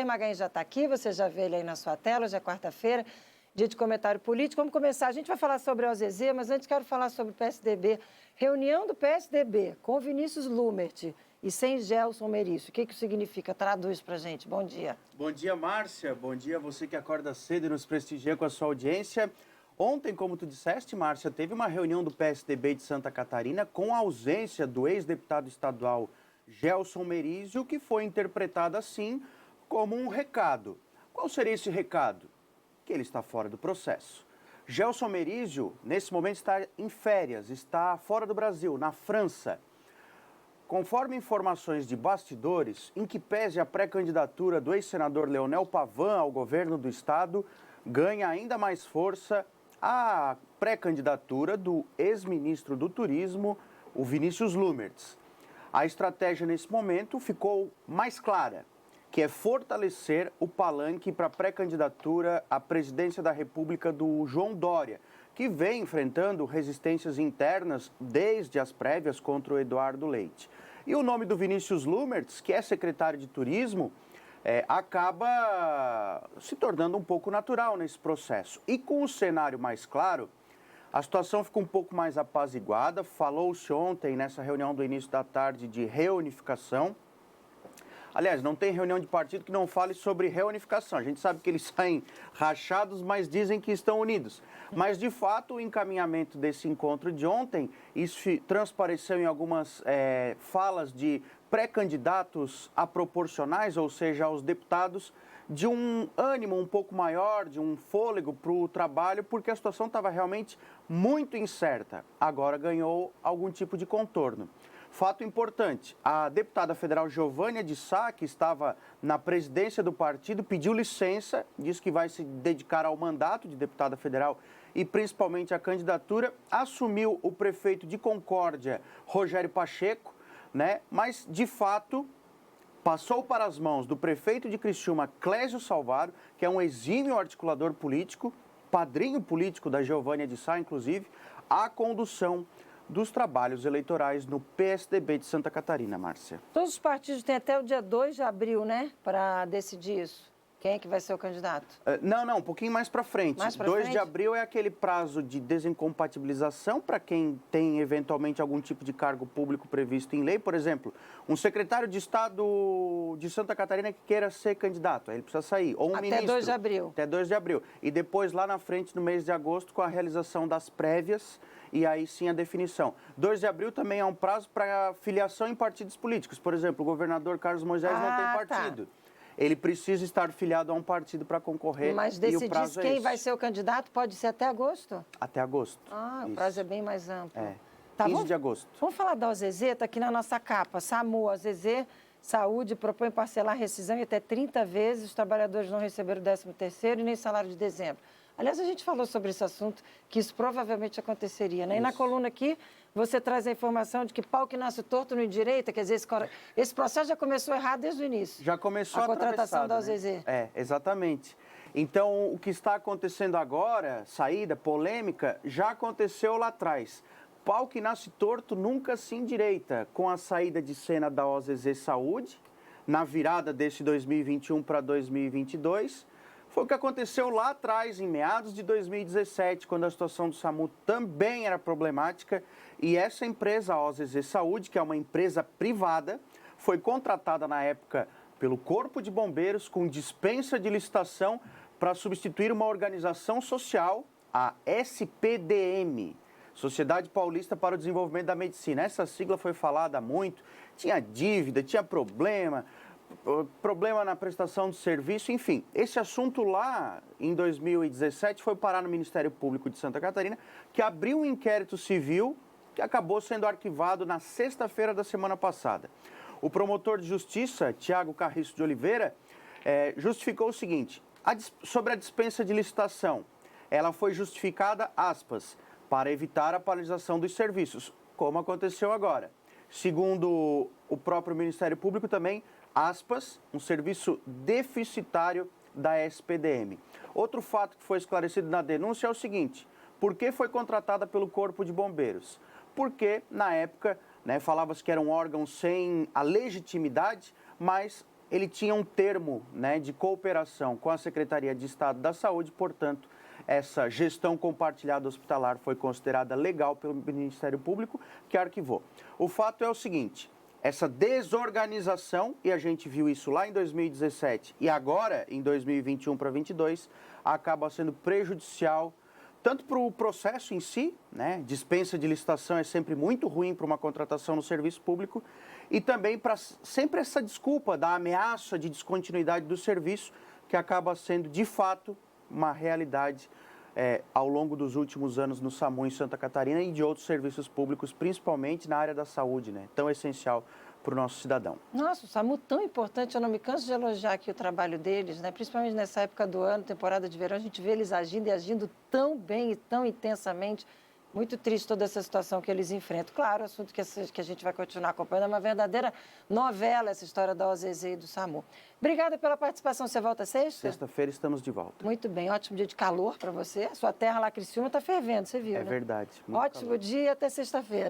Magalhães já está aqui, você já vê ele aí na sua tela, hoje é quarta-feira, dia de comentário político. Vamos começar, a gente vai falar sobre a OZZ, mas antes quero falar sobre o PSDB. Reunião do PSDB com Vinícius Lumert e sem Gelson Merício. O que isso significa? Traduz pra gente. Bom dia. Bom dia, Márcia. Bom dia você que acorda cedo e nos prestigia com a sua audiência. Ontem, como tu disseste, Márcia, teve uma reunião do PSDB de Santa Catarina com a ausência do ex-deputado estadual Gelson Merício, que foi interpretada assim como um recado. Qual seria esse recado? Que ele está fora do processo. Gelson Merício, nesse momento, está em férias, está fora do Brasil, na França. Conforme informações de bastidores, em que pese a pré-candidatura do ex-senador Leonel Pavão ao governo do estado, ganha ainda mais força a pré-candidatura do ex-ministro do Turismo, o Vinícius Lumert. A estratégia nesse momento ficou mais clara, que é fortalecer o palanque para a pré-candidatura à presidência da República do João Dória, que vem enfrentando resistências internas desde as prévias contra o Eduardo Leite. E o nome do Vinícius Lumert, que é secretário de Turismo, acaba se tornando um pouco natural nesse processo. E com o cenário mais claro, a situação fica um pouco mais apaziguada. Falou-se ontem, nessa reunião do início da tarde, de reunificação. Aliás, não tem reunião de partido que não fale sobre reunificação. A gente sabe que eles saem rachados, mas dizem que estão unidos. Mas, de fato, o encaminhamento desse encontro de ontem, isso transpareceu em algumas falas de pré-candidatos a proporcionais, ou seja, aos deputados, de um ânimo um pouco maior, de um fôlego para o trabalho, porque a situação estava realmente muito incerta. Agora ganhou algum tipo de contorno. Fato importante, a deputada federal Giovânia de Sá, que estava na presidência do partido, pediu licença, disse que vai se dedicar ao mandato de deputada federal e principalmente à candidatura. Assumiu o prefeito de Concórdia, Rogério Pacheco, né? Mas, de fato, passou para as mãos do prefeito de Criciúma, Clésio Salvaro, que é um exímio articulador político, padrinho político da Giovânia de Sá, inclusive, a condução dos trabalhos eleitorais no PSDB de Santa Catarina, Márcia. Todos os partidos têm até o dia 2 de abril, né, para decidir isso. Quem é que vai ser o candidato? Não, um pouquinho mais para frente. 2 de abril é aquele prazo de desincompatibilização para quem tem eventualmente algum tipo de cargo público previsto em lei. Por exemplo, um secretário de Estado de Santa Catarina que queira ser candidato, aí ele precisa sair. Ou um ministro. Até 2 de abril. Até 2 de abril. E depois, lá na frente, no mês de agosto, com a realização das prévias, e aí sim a definição. 2 de abril também é um prazo para filiação em partidos políticos. Por exemplo, o governador Carlos Moisés não tem partido. Tá. Ele precisa estar filiado a um partido para concorrer. Mas decidir quem vai ser o candidato pode ser até agosto? Até agosto. O prazo é bem mais amplo. Tá, 15 de agosto. Vamos falar da OZZ, está aqui na nossa capa. SAMU, OZZ, Saúde, propõe parcelar a rescisão em até 30 vezes. Os trabalhadores não receberam o 13º e nem salário de dezembro. Aliás, a gente falou sobre esse assunto, que isso provavelmente aconteceria, né? E na coluna aqui, você traz a informação de que pau que nasce torto não endireita, quer dizer, esse processo já começou errado desde o início. Já começou a contratação da OZZ. Né? Exatamente. Então, o que está acontecendo agora, saída, polêmica, já aconteceu lá atrás. Pau que nasce torto nunca se endireita. Com a saída de cena da OZZ Saúde, na virada desse 2021 para 2022... Foi o que aconteceu lá atrás, em meados de 2017, quando a situação do SAMU também era problemática. E essa empresa, a OZZ Saúde, que é uma empresa privada, foi contratada na época pelo Corpo de Bombeiros com dispensa de licitação para substituir uma organização social, a SPDM, Sociedade Paulista para o Desenvolvimento da Medicina. Essa sigla foi falada muito, tinha dívida, tinha problema na prestação de serviço, enfim. Esse assunto lá, em 2017, foi parar no Ministério Público de Santa Catarina, que abriu um inquérito civil que acabou sendo arquivado na sexta-feira da semana passada. O promotor de justiça, Tiago Carriço de Oliveira, justificou o seguinte: sobre a dispensa de licitação, ela foi justificada, aspas, para evitar a paralisação dos serviços, como aconteceu agora. Segundo o próprio Ministério Público também, aspas, um serviço deficitário da SPDM. Outro fato que foi esclarecido na denúncia é o seguinte: por que foi contratada pelo Corpo de Bombeiros? Porque, na época, falava-se que era um órgão sem a legitimidade, mas ele tinha um termo, né, de cooperação com a Secretaria de Estado da Saúde, portanto, essa gestão compartilhada hospitalar foi considerada legal pelo Ministério Público, que arquivou. O fato é o seguinte, essa desorganização, e a gente viu isso lá em 2017 e agora em 2021 para 2022, acaba sendo prejudicial tanto para o processo em si, né? Dispensa de licitação é sempre muito ruim para uma contratação no serviço público, e também para sempre essa desculpa da ameaça de descontinuidade do serviço, que acaba sendo, de fato, uma realidade ao longo dos últimos anos no SAMU em Santa Catarina e de outros serviços públicos, principalmente na área da saúde, né? Tão essencial para o nosso cidadão. Nossa, o SAMU tão importante, eu não me canso de elogiar aqui o trabalho deles, né? Principalmente nessa época do ano, temporada de verão, a gente vê eles agindo e agindo tão bem e tão intensamente. Muito triste toda essa situação que eles enfrentam. Claro, assunto que a gente vai continuar acompanhando, é uma verdadeira novela essa história da OZZ e do SAMU. Obrigada pela participação, você volta sexta? Sexta-feira estamos de volta. Muito bem, ótimo dia de calor para você. A sua terra lá, Criciúma, está fervendo, você viu, É né? verdade. Muito Ótimo calor. dia, até sexta-feira.